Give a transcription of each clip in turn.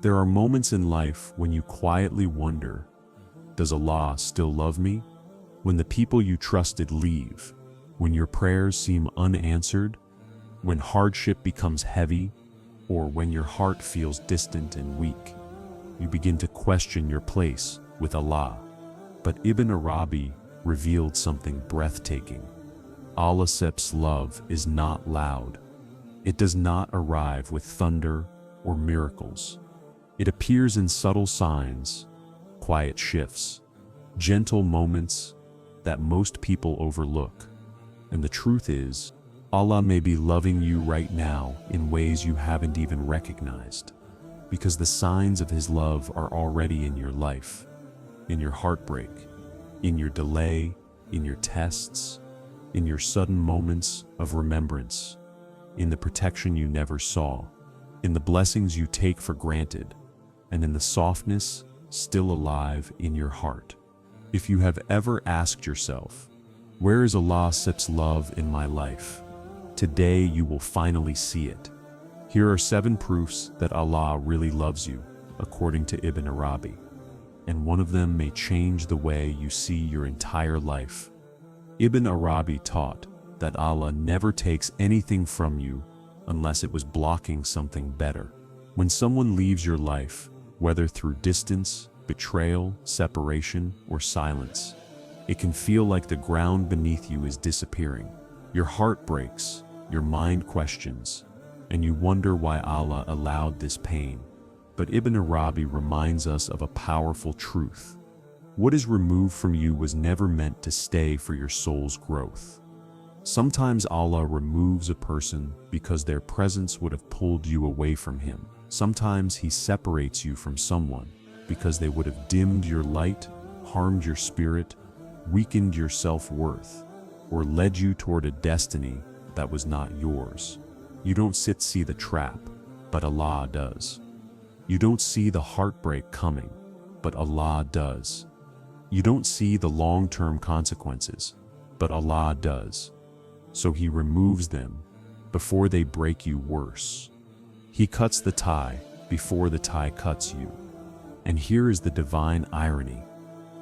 There are moments in life when you quietly wonder, does Allah still love me? When the people you trusted leave, when your prayers seem unanswered, when hardship becomes heavy, or when your heart feels distant and weak, you begin to question your place with Allah. But Ibn Arabi revealed something breathtaking. Allah's love is not loud. It does not arrive with thunder or miracles. It appears in subtle signs, quiet shifts, gentle moments that most people overlook. And the truth is, Allah may be loving you right now in ways you haven't even recognized, because the signs of His love are already in your life, in your heartbreak, in your delay, in your tests, in your sudden moments of remembrance, in the protection you never saw, in the blessings you take for granted, and in the softness still alive in your heart. If you have ever asked yourself, where is Allah's love in my life? Today you will finally see it. Here are 7 proofs that Allah really loves you, according to Ibn Arabi. And one of them may change the way you see your entire life. Ibn Arabi taught that Allah never takes anything from you unless it was blocking something better. When someone leaves your life, whether through distance, betrayal, separation, or silence, it can feel like the ground beneath you is disappearing. Your heart breaks, your mind questions, and you wonder why Allah allowed this pain. But Ibn Arabi reminds us of a powerful truth. What is removed from you was never meant to stay for your soul's growth. Sometimes Allah removes a person because their presence would have pulled you away from Him. Sometimes He separates you from someone because they would have dimmed your light, harmed your spirit, weakened your self-worth, or led you toward a destiny that was not yours. You don't see the trap, but Allah does. You don't see the heartbreak coming, but Allah does. You don't see the long-term consequences, but Allah does. So He removes them before they break you worse. He cuts the tie before the tie cuts you. And here is the divine irony.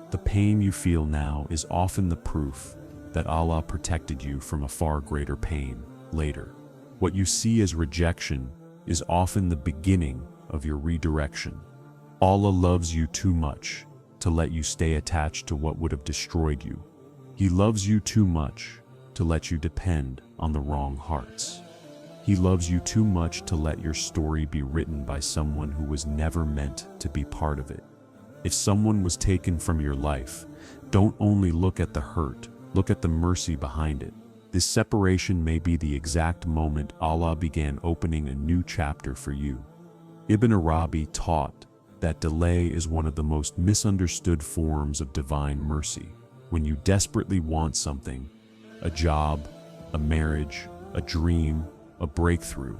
The pain you feel now is often the proof that Allah protected you from a far greater pain later. What you see as rejection is often the beginning of your redirection. Allah loves you too much to let you stay attached to what would have destroyed you. He loves you too much to let you depend on the wrong hearts. He loves you too much to let your story be written by someone who was never meant to be part of it. If someone was taken from your life, don't only look at the hurt, look at the mercy behind it. This separation may be the exact moment Allah began opening a new chapter for you. Ibn Arabi taught that delay is one of the most misunderstood forms of divine mercy. When you desperately want something, a job, a marriage, a dream, a breakthrough,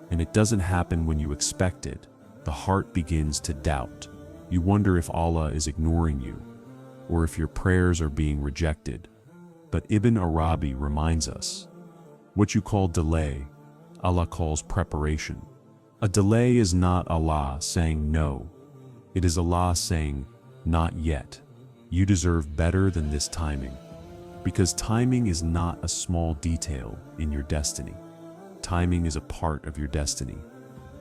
and it doesn't happen when you expect it, the heart begins to doubt. You wonder if Allah is ignoring you, or if your prayers are being rejected. But Ibn Arabi reminds us, what you call delay, Allah calls preparation. A delay is not Allah saying no. It is Allah saying, not yet. You deserve better than this timing. Because timing is not a small detail in your destiny. Timing is a part of your destiny.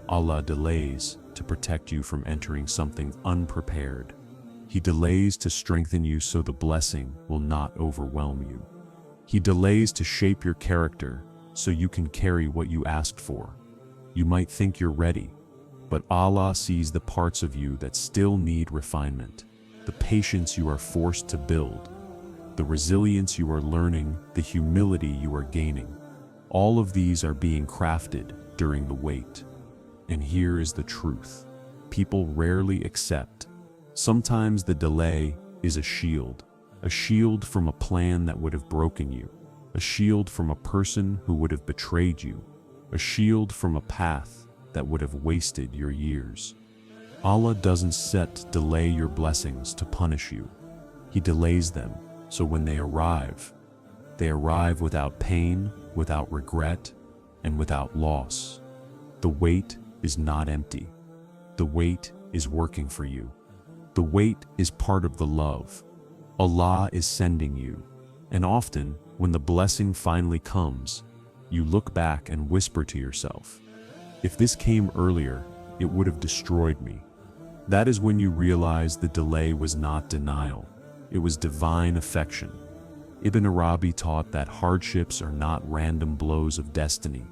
Allah delays to protect you from entering something unprepared. He delays to strengthen you so the blessing will not overwhelm you. He delays to shape your character so you can carry what you asked for. You might think you're ready, but Allah sees the parts of you that still need refinement, the patience you are forced to build, the resilience you are learning, the humility you are gaining. All of these are being crafted during the wait. And here is the truth. People rarely accept. Sometimes the delay is a shield from a plan that would have broken you, a shield from a person who would have betrayed you, a shield from a path that would have wasted your years. Allah doesn't delay your blessings to punish you. He delays them so when they arrive without pain, without regret, and without loss. The wait is not empty. the wait is working for you. The wait is part of the love Allah is sending you. And often, when the blessing finally comes, you look back and whisper to yourself, if this came earlier, it would have destroyed me. That is when you realize the delay was not denial, it was divine affection. Ibn Arabi taught that hardships are not random blows of destiny.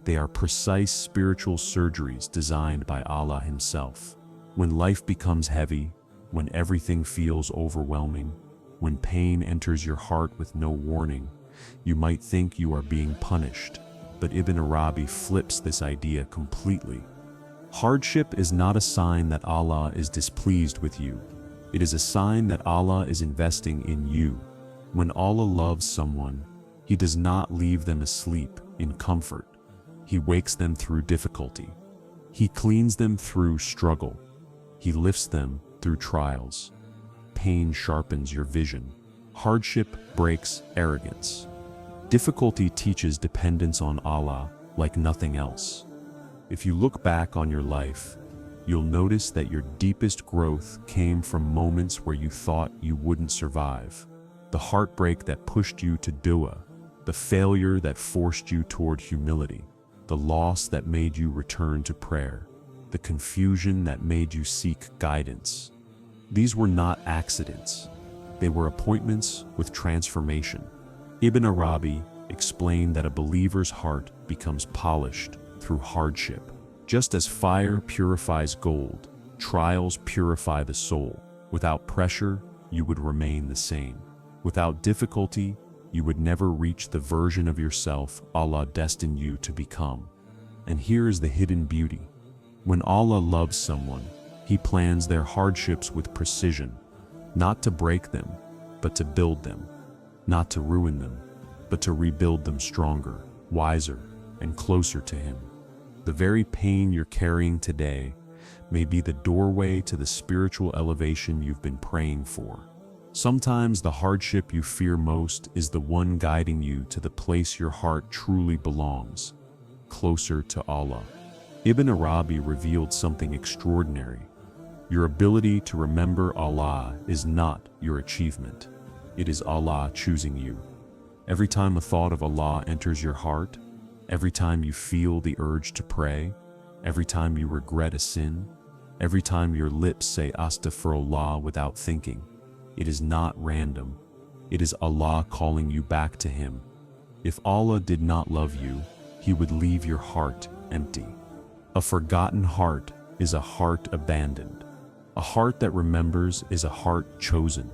They are precise spiritual surgeries designed by Allah Himself. When life becomes heavy, when everything feels overwhelming, when pain enters your heart with no warning, you might think you are being punished. But Ibn Arabi flips this idea completely. Hardship is not a sign that Allah is displeased with you. It is a sign that Allah is investing in you. When Allah loves someone, He does not leave them asleep in comfort. He wakes them through difficulty. He cleans them through struggle. He lifts them through trials. Pain sharpens your vision. Hardship breaks arrogance. Difficulty teaches dependence on Allah like nothing else. If you look back on your life, you'll notice that your deepest growth came from moments where you thought you wouldn't survive. The heartbreak that pushed you to dua, the failure that forced you toward humility, the loss that made you return to prayer, the confusion that made you seek guidance. These were not accidents. They were appointments with transformation. Ibn Arabi explained that a believer's heart becomes polished through hardship. Just as fire purifies gold, trials purify the soul. Without pressure, you would remain the same. Without difficulty, you would never reach the version of yourself Allah destined you to become. And here is the hidden beauty. When Allah loves someone, He plans their hardships with precision, not to break them, but to build them, not to ruin them, but to rebuild them stronger, wiser, and closer to Him. The very pain you're carrying today may be the doorway to the spiritual elevation you've been praying for. Sometimes the hardship you fear most is the one guiding you to the place your heart truly belongs, closer to Allah. Ibn Arabi revealed something extraordinary. Your ability to remember Allah is not your achievement. It is Allah choosing you. Every time a thought of Allah enters your heart, every time you feel the urge to pray, every time you regret a sin, every time your lips say Astaghfirullah without thinking, it is not random. It is Allah calling you back to Him. If Allah did not love you, He would leave your heart empty. A forgotten heart is a heart abandoned. A heart that remembers is a heart chosen.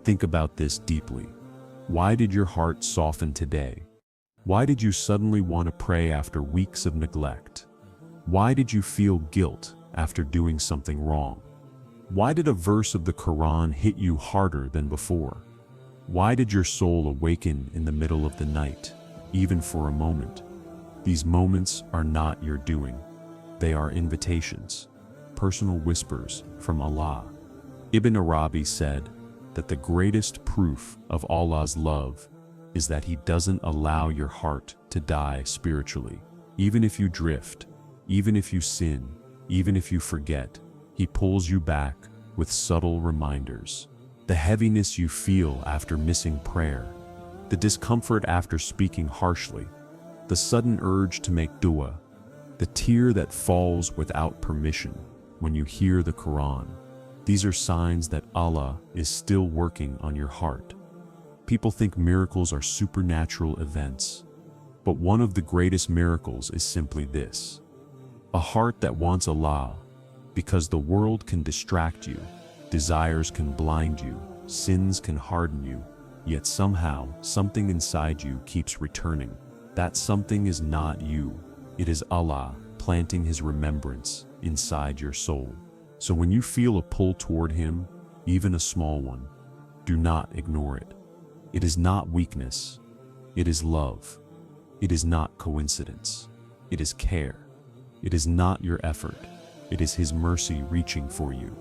Think about this deeply. Why did your heart soften today? Why did you suddenly want to pray after weeks of neglect? Why did you feel guilt after doing something wrong? Why did a verse of the Quran hit you harder than before? Why did your soul awaken in the middle of the night, even for a moment? These moments are not your doing. They are invitations, personal whispers from Allah. Ibn Arabi said that the greatest proof of Allah's love is that He doesn't allow your heart to die spiritually. Even if you drift, even if you sin, even if you forget, He pulls you back with subtle reminders. The heaviness you feel after missing prayer, the discomfort after speaking harshly, the sudden urge to make dua, the tear that falls without permission when you hear the Quran. These are signs that Allah is still working on your heart. People think miracles are supernatural events, but one of the greatest miracles is simply this: a heart that wants Allah, because the world can distract you, desires can blind you, sins can harden you, yet somehow something inside you keeps returning. That something is not you. It is Allah planting His remembrance inside your soul. So when you feel a pull toward Him, even a small one, do not ignore it. It is not weakness. It is love. It is not coincidence. It is care. It is not your effort. It is His mercy reaching for you.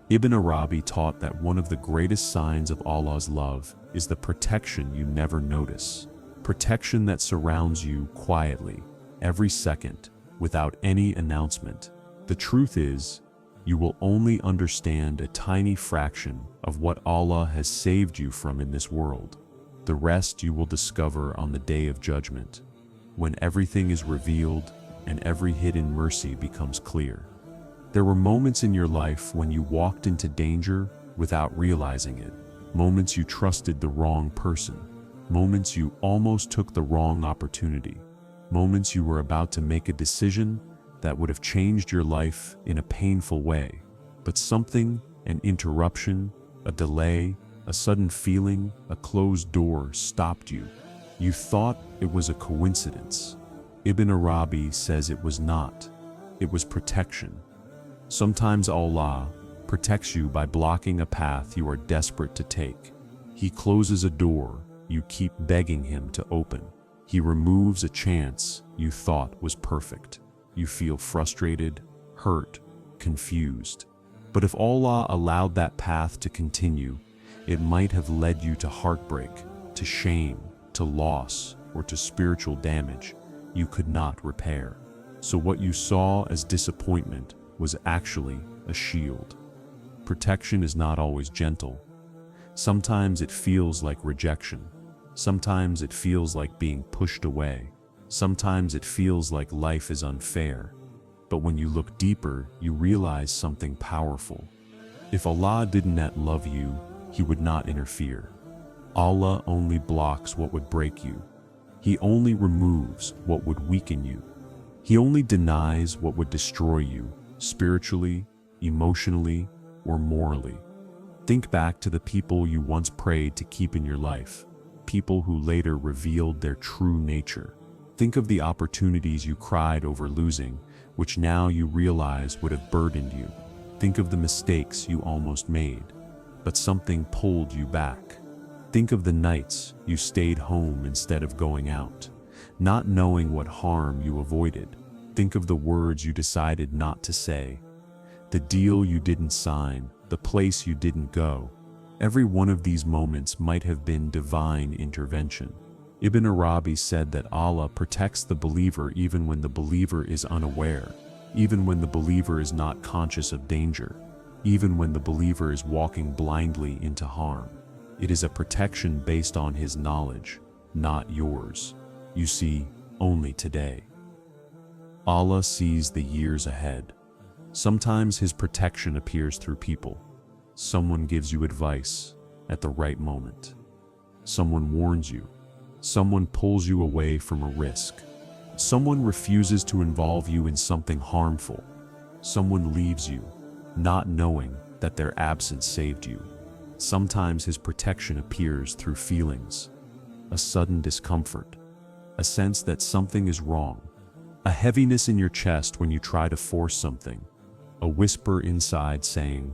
Ibn Arabi taught that one of the greatest signs of Allah's love is the protection you never notice. Protection that surrounds you quietly, every second, without any announcement. The truth is, you will only understand a tiny fraction of what Allah has saved you from in this world. The rest you will discover on the day of judgment, when everything is revealed and every hidden mercy becomes clear. There were moments in your life when you walked into danger without realizing it, moments you trusted the wrong person, moments you almost took the wrong opportunity, moments you were about to make a decision that would have changed your life in a painful way. But something, an interruption, a delay, a sudden feeling, a closed door stopped you. You thought it was a coincidence. Ibn Arabi says it was not. It was protection. Sometimes Allah protects you by blocking a path you are desperate to take. He closes a door you keep begging Him to open. He removes a chance you thought was perfect. You feel frustrated, hurt, confused. But if Allah allowed that path to continue, it might have led you to heartbreak, to shame, to loss, or to spiritual damage you could not repair. So what you saw as disappointment was actually a shield. Protection is not always gentle. Sometimes it feels like rejection. Sometimes it feels like being pushed away. Sometimes it feels like life is unfair. But when you look deeper, you realize something powerful. If Allah didn't love you, He would not interfere. Allah only blocks what would break you. He only removes what would weaken you. He only denies what would destroy you, spiritually, emotionally, or morally. Think back to the people you once prayed to keep in your life, people who later revealed their true nature. Think of the opportunities you cried over losing, which now you realize would have burdened you. Think of the mistakes you almost made, but something pulled you back. Think of the nights you stayed home instead of going out, not knowing what harm you avoided. Think of the words you decided not to say, the deal you didn't sign, the place you didn't go. Every one of these moments might have been divine intervention. Ibn Arabi said that Allah protects the believer even when the believer is unaware, even when the believer is not conscious of danger, even when the believer is walking blindly into harm. It is a protection based on His knowledge, not yours. You see, only today. Allah sees the years ahead. Sometimes His protection appears through people. Someone gives you advice at the right moment. Someone warns you. Someone pulls you away from a risk. Someone refuses to involve you in something harmful. Someone leaves you, not knowing that their absence saved you. Sometimes His protection appears through feelings, a sudden discomfort, a sense that something is wrong, a heaviness in your chest when you try to force something, a whisper inside saying,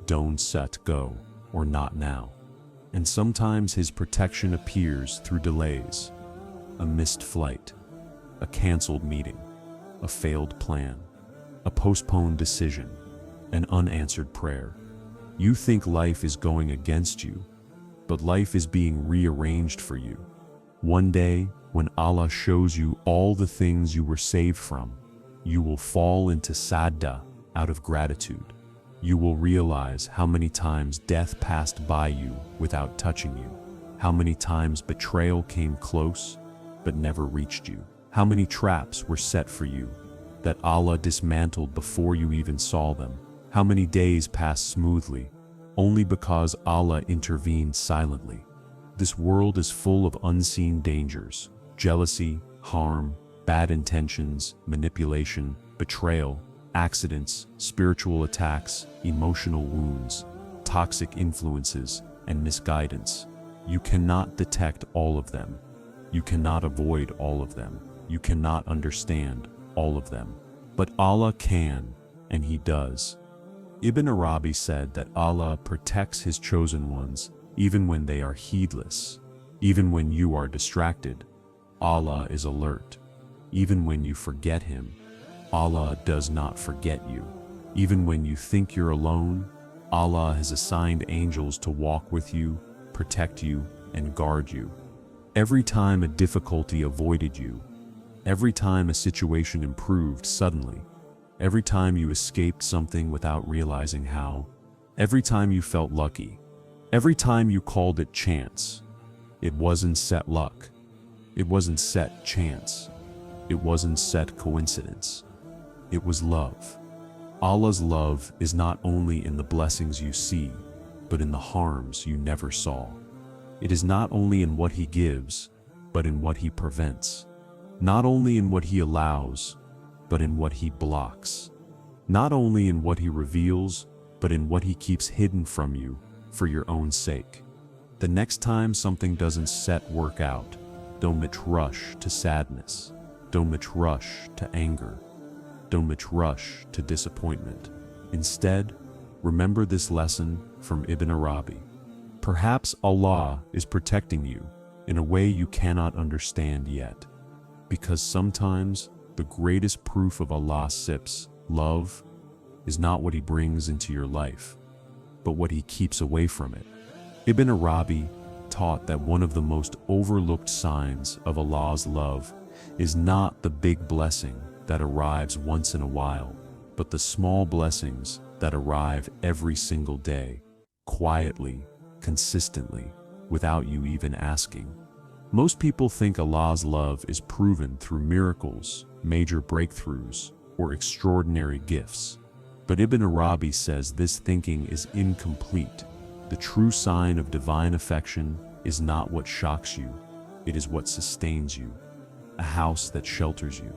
"Don't go," or "not now." And sometimes His protection appears through delays, a missed flight, a canceled meeting, a failed plan, a postponed decision, an unanswered prayer. You think life is going against you, but life is being rearranged for you. One day, when Allah shows you all the things you were saved from, you will fall into sadda out of gratitude. You will realize how many times death passed by you without touching you, how many times betrayal came close but never reached you, how many traps were set for you that Allah dismantled before you even saw them, how many days passed smoothly only because Allah intervened silently. This world is full of unseen dangers: jealousy, harm, bad intentions, manipulation, betrayal, accidents, spiritual attacks, emotional wounds, toxic influences, and misguidance. You cannot detect all of them. You cannot avoid all of them. You cannot understand all of them. But Allah can, and He does. Ibn Arabi said that Allah protects His chosen ones even when they are heedless. Even when you are distracted, Allah is alert. Even when you forget Him, Allah does not forget you. Even when you think you're alone, Allah has assigned angels to walk with you, protect you, and guard you. Every time a difficulty avoided you, every time a situation improved suddenly, every time you escaped something without realizing how, every time you felt lucky, every time you called it chance. It wasn't set luck. It wasn't set chance. It wasn't set coincidence. It was love. Allah's love is not only in the blessings you see, but in the harms you never saw. It is not only in what He gives, but in what He prevents. Not only in what He allows, but in what He blocks. Not only in what He reveals, but in what He keeps hidden from you for your own sake. The next time something doesn't work out, don't rush to sadness. Don't rush to anger. Don't rush to disappointment. Instead, remember this lesson from Ibn Arabi. Perhaps Allah is protecting you in a way you cannot understand yet, because sometimes the greatest proof of Allah's love is not what He brings into your life, but what He keeps away from it. Ibn Arabi taught that one of the most overlooked signs of Allah's love is not the big blessing that arrives once in a while, but the small blessings that arrive every single day, quietly, consistently, without you even asking. Most people think Allah's love is proven through miracles, major breakthroughs, or extraordinary gifts. But Ibn Arabi says this thinking is incomplete. The true sign of divine affection is not what shocks you, it is what sustains you. A house that shelters you,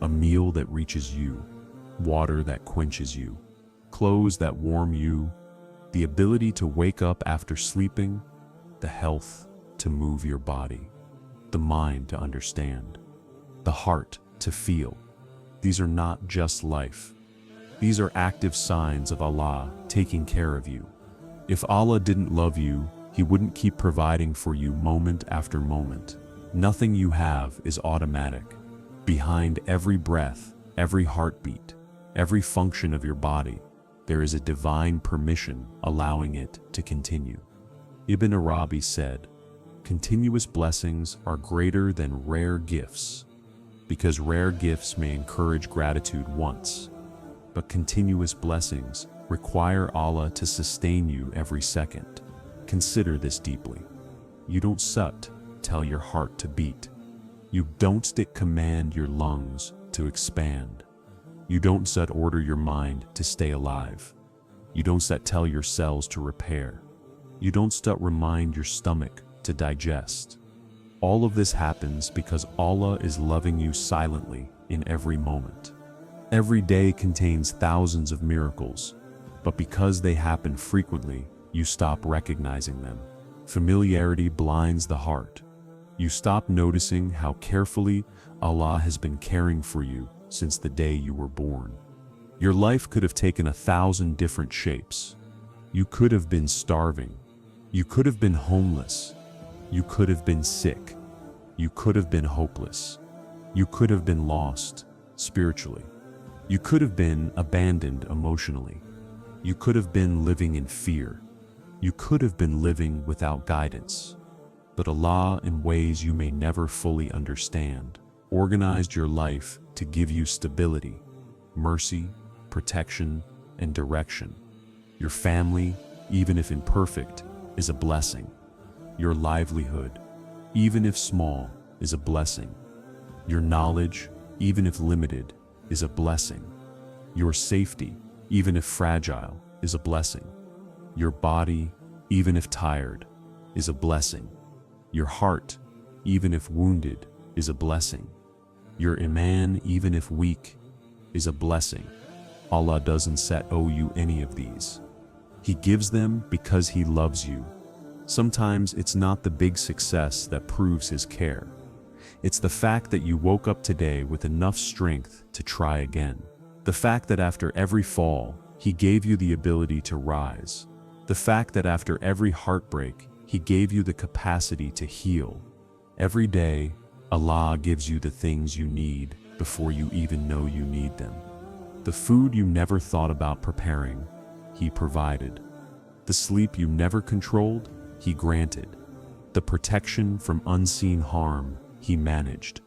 a meal that reaches you, water that quenches you, clothes that warm you, the ability to wake up after sleeping, the health to move your body, the mind to understand, the heart to feel. These are not just life. These are active signs of Allah taking care of you. If Allah didn't love you, He wouldn't keep providing for you moment after moment. Nothing you have is automatic. Behind every breath, every heartbeat, every function of your body, there is a divine permission allowing it to continue. Ibn Arabi said, "Continuous blessings are greater than rare gifts, because rare gifts may encourage gratitude once, but continuous blessings require Allah to sustain you every second." Consider this deeply. You don't tell your heart to beat. You don't command your lungs to expand. You don't order your mind to stay alive. You don't tell your cells to repair. You don't remind your stomach to digest. All of this happens because Allah is loving you silently in every moment. Every day contains thousands of miracles, but because they happen frequently, you stop recognizing them. Familiarity blinds the heart. You stop noticing how carefully Allah has been caring for you since the day you were born. Your life could have taken 1,000 different shapes. You could have been starving. You could have been homeless. You could have been sick. You could have been hopeless. You could have been lost spiritually. You could have been abandoned emotionally. You could have been living in fear. You could have been living without guidance. But Allah, in ways you may never fully understand, organized your life to give you stability, mercy, protection, and direction. Your family, even if imperfect, is a blessing. Your livelihood, even if small, is a blessing. Your knowledge, even if limited, is a blessing. Your safety, even if fragile, is a blessing. Your body, even if tired, is a blessing. Your heart, even if wounded, is a blessing. Your iman, even if weak, is a blessing. Allah doesn't owe you any of these. He gives them because He loves you. Sometimes it's not the big success that proves His care. It's the fact that you woke up today with enough strength to try again. The fact that after every fall, He gave you the ability to rise. The fact that after every heartbreak, He gave you the capacity to heal. Every day, Allah gives you the things you need before you even know you need them. The food you never thought about preparing, He provided. The sleep you never controlled, He granted. The protection from unseen harm, He managed.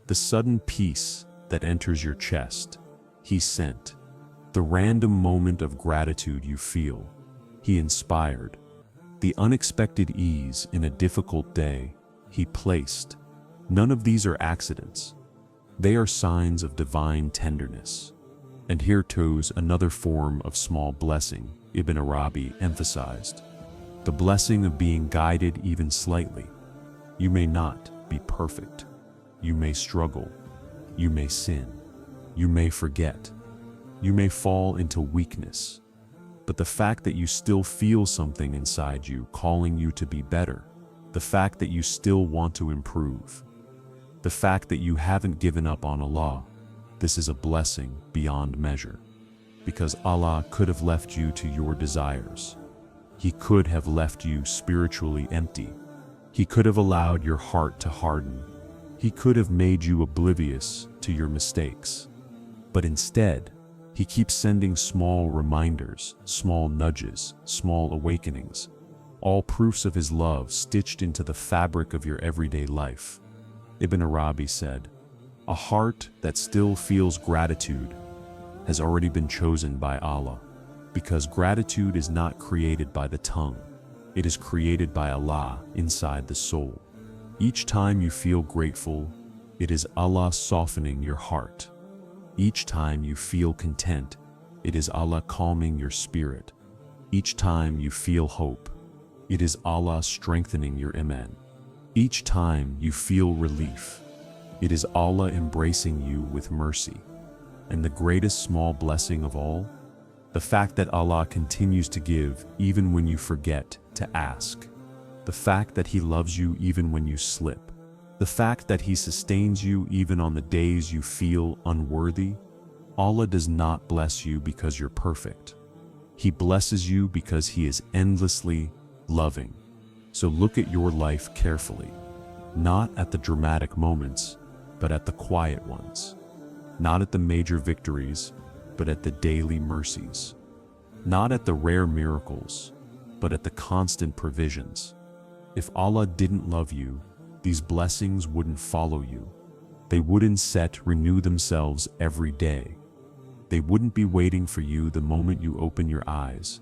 The sudden peace that enters your chest, He sent. The random moment of gratitude you feel, He inspired. The unexpected ease in a difficult day, He placed. None of these are accidents. They are signs of divine tenderness. And here too another form of small blessing Ibn Arabi emphasized. The blessing of being guided even slightly. You may not be perfect. You may struggle. You may sin. You may forget. You may fall into weakness. But the fact that you still feel something inside you calling you to be better, the fact that you still want to improve, the fact that you haven't given up on Allah, this is a blessing beyond measure. Because Allah could have left you to your desires. He could have left you spiritually empty. He could have allowed your heart to harden. He could have made you oblivious to your mistakes. But instead, He keeps sending small reminders, small nudges, small awakenings, all proofs of His love stitched into the fabric of your everyday life. Ibn Arabi said, "A heart that still feels gratitude has already been chosen by Allah, because gratitude is not created by the tongue. It is created by Allah inside the soul. Each time you feel grateful, it is Allah softening your heart. Each time you feel content, it is Allah calming your spirit. Each time you feel hope, it is Allah strengthening your iman. Each time you feel relief, it is Allah embracing you with mercy. And the greatest small blessing of all, the fact that Allah continues to give even when you forget to ask. The fact that He loves you even when you slip. The fact that He sustains you even on the days you feel unworthy. Allah does not bless you because you're perfect. He blesses you because He is endlessly loving. So look at your life carefully, not at the dramatic moments, but at the quiet ones. Not at the major victories, but at the daily mercies. Not at the rare miracles, but at the constant provisions. If Allah didn't love you, these blessings wouldn't follow you. They wouldn't renew themselves every day. They wouldn't be waiting for you the moment you open your eyes.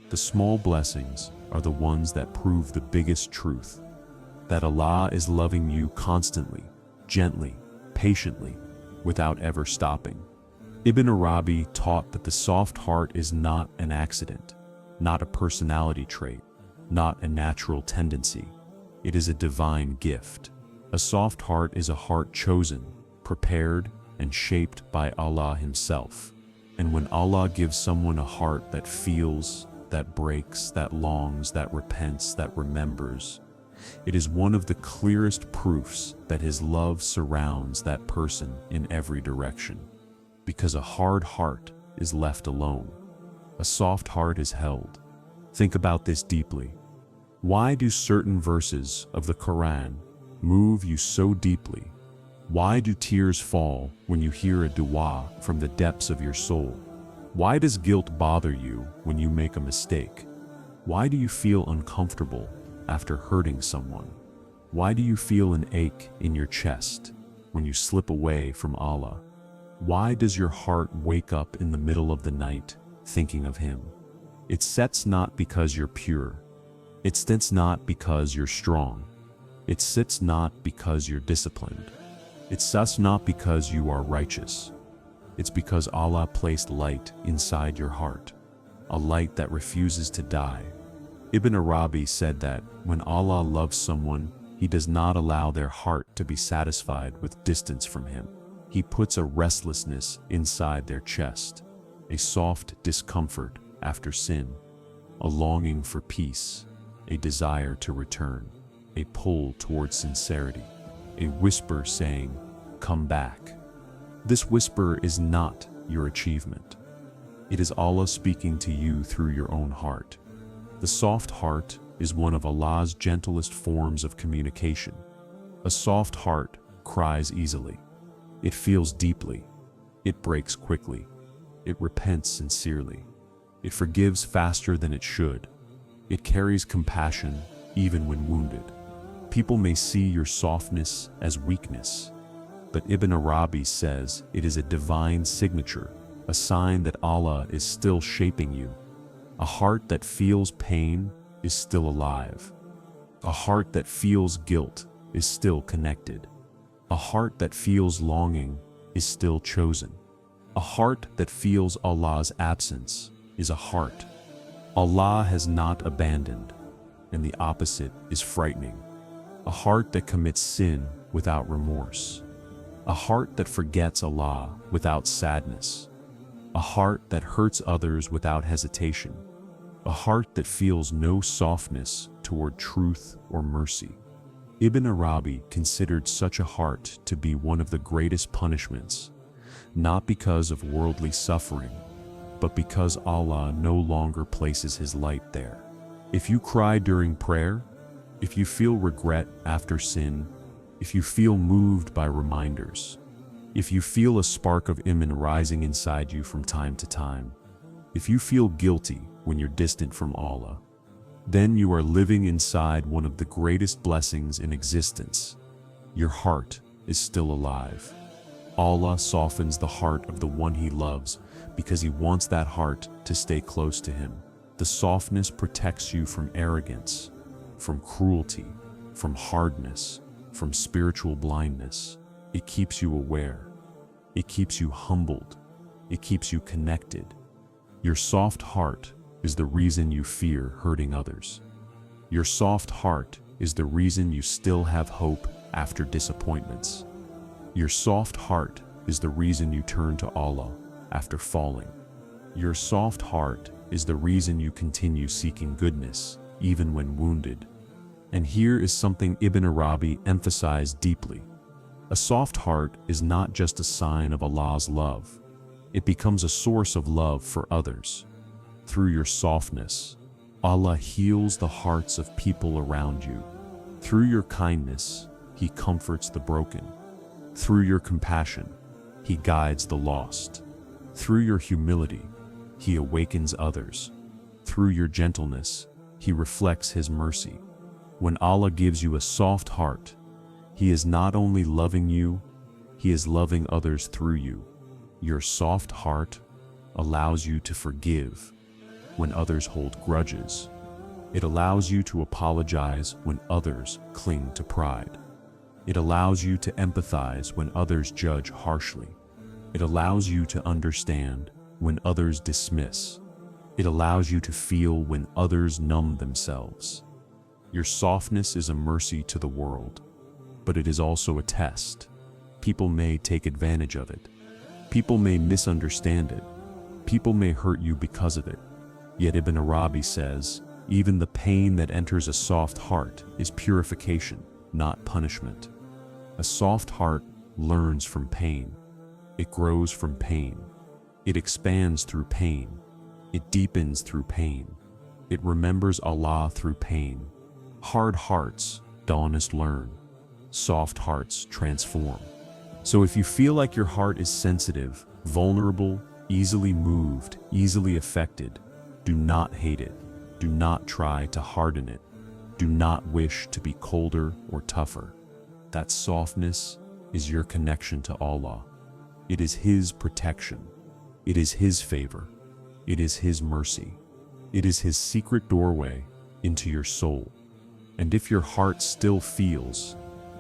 The small blessings are the ones that prove the biggest truth, that Allah is loving you constantly, gently, patiently, without ever stopping. Ibn Arabi taught that the soft heart is not an accident, not a personality trait, not a natural tendency. It is a divine gift. A soft heart is a heart chosen, prepared, and shaped by Allah Himself. And when Allah gives someone a heart that feels, that breaks, that longs, that repents, that remembers, it is one of the clearest proofs that His love surrounds that person in every direction. Because a hard heart is left alone. A soft heart is held. Think about this deeply. Why do certain verses of the Quran move you so deeply? Why do tears fall when you hear a dua from the depths of your soul? Why does guilt bother you when you make a mistake? Why do you feel uncomfortable after hurting someone? Why do you feel an ache in your chest when you slip away from Allah? Why does your heart wake up in the middle of the night thinking of Him? It sets not because you're pure. It sits not because you're strong. It sits not because you're disciplined. It sits not because you are righteous. It's because Allah placed light inside your heart, a light that refuses to die. Ibn Arabi said that when Allah loves someone, He does not allow their heart to be satisfied with distance from Him. He puts a restlessness inside their chest, a soft discomfort after sin, a longing for peace, a desire to return, a pull towards sincerity, a whisper saying, "Come back." This whisper is not your achievement. It is Allah speaking to you through your own heart. The soft heart is one of Allah's gentlest forms of communication. A soft heart cries easily. It feels deeply. It breaks quickly. It repents sincerely. It forgives faster than it should. It carries compassion even when wounded. People may see your softness as weakness, but Ibn Arabi says it is a divine signature a sign that Allah is still shaping you. A heart that feels pain is still alive. A heart that feels guilt is still connected. A heart that feels longing is still chosen. A heart that feels Allah's absence is a heart Allah has not abandoned, and the opposite is frightening. A heart that commits sin without remorse. A heart that forgets Allah without sadness. A heart that hurts others without hesitation. A heart that feels no softness toward truth or mercy. Ibn Arabi considered such a heart to be one of the greatest punishments, not because of worldly suffering, but because Allah no longer places His light there. If you cry during prayer, if you feel regret after sin, if you feel moved by reminders, if you feel a spark of Iman rising inside you from time to time, if you feel guilty when you're distant from Allah, then you are living inside one of the greatest blessings in existence. Your heart is still alive. Allah softens the heart of the one He loves because He wants that heart to stay close to Him. The softness protects you from arrogance, from cruelty, from hardness, from spiritual blindness. It keeps you aware. It keeps you humbled. It keeps you connected. Your soft heart is the reason you fear hurting others. Your soft heart is the reason you still have hope after disappointments. Your soft heart is the reason you turn to Allah after falling. Your soft heart is the reason you continue seeking goodness, even when wounded. And here is something Ibn Arabi emphasized deeply. A soft heart is not just a sign of Allah's love. It becomes a source of love for others. Through your softness, Allah heals the hearts of people around you. Through your kindness, He comforts the broken. Through your compassion, He guides the lost. Through your humility, He awakens others. Through your gentleness, He reflects His mercy. When Allah gives you a soft heart, He is not only loving you, He is loving others through you. Your soft heart allows you to forgive when others hold grudges. It allows you to apologize when others cling to pride. It allows you to empathize when others judge harshly. It allows you to understand when others dismiss. It allows you to feel when others numb themselves. Your softness is a mercy to the world, but it is also a test. People may take advantage of it. People may misunderstand it. People may hurt you because of it. Yet Ibn Arabi says, even the pain that enters a soft heart is purification, not punishment. A soft heart learns from pain. It grows from pain. It expands through pain. It deepens through pain. It remembers Allah through pain. Hard hearts, honest learn. Soft hearts transform. So if you feel like your heart is sensitive, vulnerable, easily moved, easily affected, do not hate it. Do not try to harden it. Do not wish to be colder or tougher. That softness is your connection to Allah. It is His protection. It is His favor. It is His mercy. It is His secret doorway into your soul. And if your heart still feels,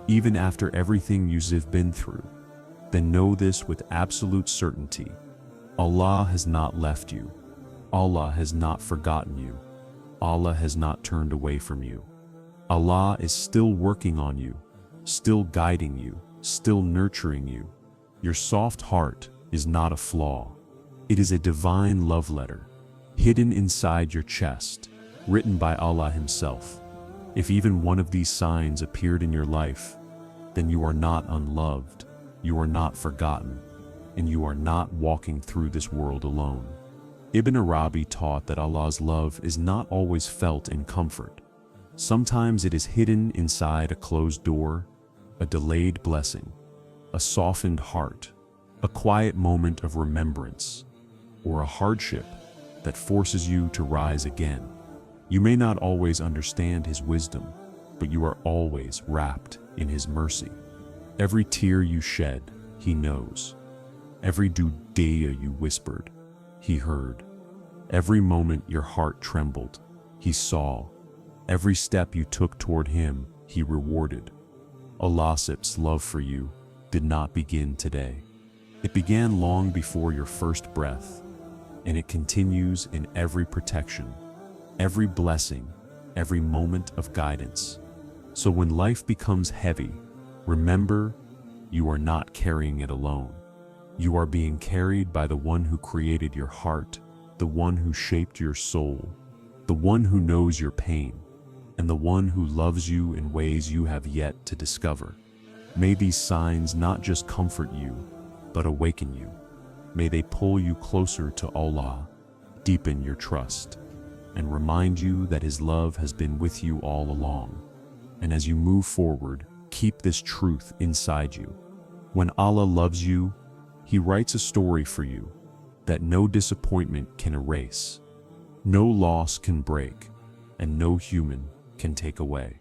even after everything you've been through, then know this with absolute certainty. Allah has not left you. Allah has not forgotten you. Allah has not turned away from you. Allah is still working on you, still guiding you, still nurturing you. Your soft heart is not a flaw. It is a divine love letter, hidden inside your chest, written by Allah Himself. If even one of these signs appeared in your life, then you are not unloved, you are not forgotten, and you are not walking through this world alone. Ibn Arabi taught that Allah's love is not always felt in comfort. Sometimes it is hidden inside a closed door, a delayed blessing, a softened heart, a quiet moment of remembrance, or a hardship that forces you to rise again. You may not always understand His wisdom, but you are always wrapped in His mercy. Every tear you shed, He knows. Every dudea you whispered, he heard. Every moment your heart trembled, he saw. Every step you took toward him, he rewarded. Allah's love for you did not begin today. It began long before your first breath, and it continues in every protection, every blessing, every moment of guidance. So when life becomes heavy, remember, you are not carrying it alone. You are being carried by the one who created your heart, the one who shaped your soul, the one who knows your pain, and the one who loves you in ways you have yet to discover. May these signs not just comfort you, but awaken you. May they pull you closer to Allah, deepen your trust, and remind you that His love has been with you all along. And as you move forward, keep this truth inside you. When Allah loves you, He writes a story for you that no disappointment can erase, no loss can break, and no human can take away.